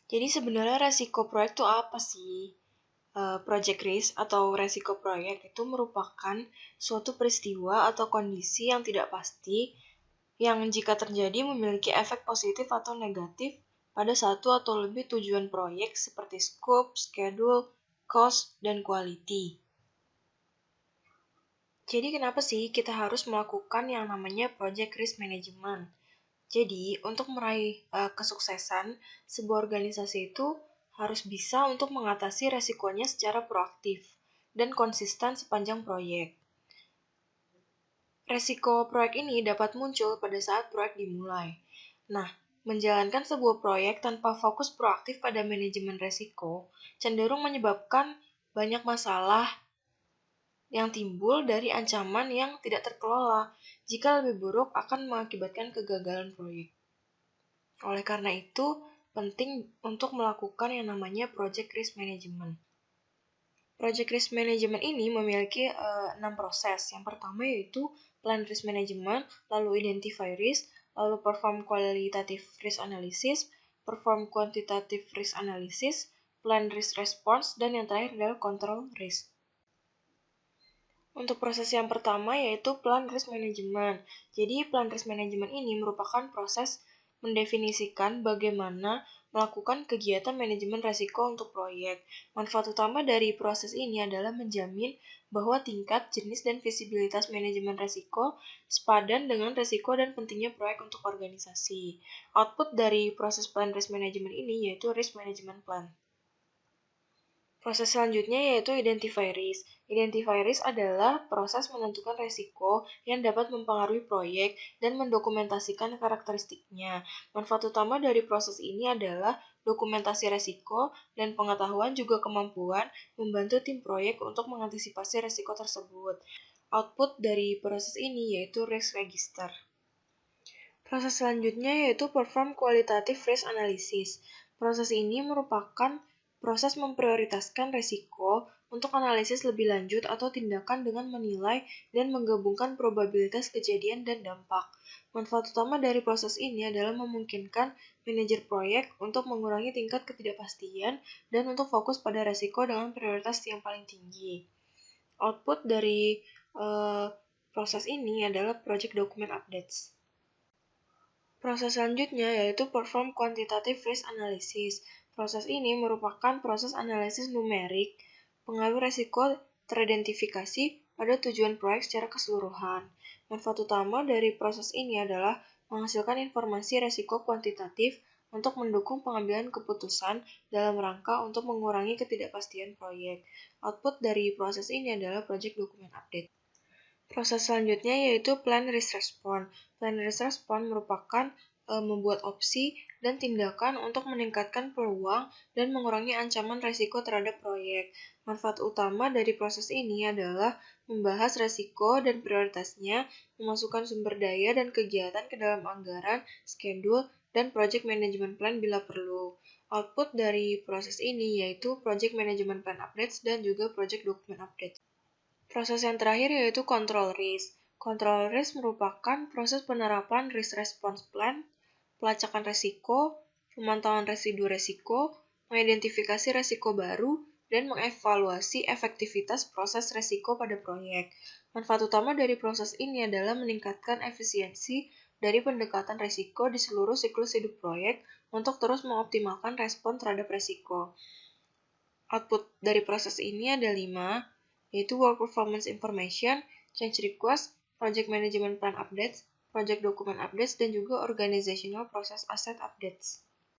Jadi sebenarnya resiko proyek itu apa sih? Project risk atau resiko proyek itu merupakan suatu peristiwa atau kondisi yang tidak pasti yang jika terjadi memiliki efek positif atau negatif pada satu atau lebih tujuan proyek seperti scope, schedule, cost, dan quality. Jadi kenapa sih kita harus melakukan yang namanya project risk management? Jadi, untuk meraih kesuksesan, sebuah organisasi itu harus bisa untuk mengatasi resikonya secara proaktif dan konsisten sepanjang proyek. Resiko proyek ini dapat muncul pada saat proyek dimulai. Nah, menjalankan sebuah proyek tanpa fokus proaktif pada manajemen resiko cenderung menyebabkan banyak masalah yang timbul dari ancaman yang tidak terkelola. Jika lebih buruk akan mengakibatkan kegagalan proyek. Oleh karena itu, penting untuk melakukan yang namanya Project Risk Management. Project Risk Management ini memiliki 6 proses. Yang pertama yaitu Plan Risk Management, lalu Identify Risk, lalu Perform Qualitative Risk Analysis, Perform Quantitative Risk Analysis, Plan Risk Response, dan yang terakhir adalah Control Risk. Untuk proses yang pertama yaitu Plan Risk Management. Jadi Plan Risk Management ini merupakan proses mendefinisikan bagaimana melakukan kegiatan manajemen risiko untuk proyek. Manfaat utama dari proses ini adalah menjamin bahwa tingkat, jenis, dan visibilitas manajemen risiko sepadan dengan risiko dan pentingnya proyek untuk organisasi. Output dari proses Plan Risk Management ini yaitu Risk Management Plan. Proses selanjutnya yaitu Identify Risk. Identify Risk adalah proses menentukan risiko yang dapat mempengaruhi proyek dan mendokumentasikan karakteristiknya. Manfaat utama dari proses ini adalah dokumentasi risiko dan pengetahuan juga kemampuan membantu tim proyek untuk mengantisipasi risiko tersebut. Output dari proses ini yaitu Risk Register. Proses selanjutnya yaitu Perform Qualitative Risk Analysis. Proses ini merupakan proses memprioritaskan risiko untuk analisis lebih lanjut atau tindakan dengan menilai dan menggabungkan probabilitas kejadian dan dampak. Manfaat utama dari proses ini adalah memungkinkan manajer proyek untuk mengurangi tingkat ketidakpastian dan untuk fokus pada risiko dengan prioritas yang paling tinggi. Output dari proses ini adalah Project Document Updates. Proses selanjutnya yaitu Perform Quantitative Risk Analysis. Proses ini merupakan proses analisis numerik pengaruh risiko teridentifikasi pada tujuan proyek secara keseluruhan. Manfaat utama dari proses ini adalah menghasilkan informasi risiko kuantitatif untuk mendukung pengambilan keputusan dalam rangka untuk mengurangi ketidakpastian proyek. Output dari proses ini adalah Project Document Update. Proses selanjutnya yaitu Plan Risk Response. Plan Risk Response merupakan membuat opsi dan tindakan untuk meningkatkan peluang dan mengurangi ancaman risiko terhadap proyek. Manfaat utama dari proses ini adalah membahas risiko dan prioritasnya, memasukkan sumber daya dan kegiatan ke dalam anggaran, schedule, dan project management plan bila perlu. Output dari proses ini yaitu Project Management Plan Updates dan juga Project Document Updates. Proses yang terakhir yaitu Control Risk. Control Risk merupakan proses penerapan Risk Response Plan, pelacakan risiko, pemantauan residu risiko, mengidentifikasi risiko baru, dan mengevaluasi efektivitas proses risiko pada proyek. Manfaat utama dari proses ini adalah meningkatkan efisiensi dari pendekatan risiko di seluruh siklus hidup proyek untuk terus mengoptimalkan respon terhadap risiko. Output dari proses ini ada 5, yaitu Work Performance Information, Change Request, Project Management Plan Updates, Project Document Updates, dan juga Organizational Process Asset Updates.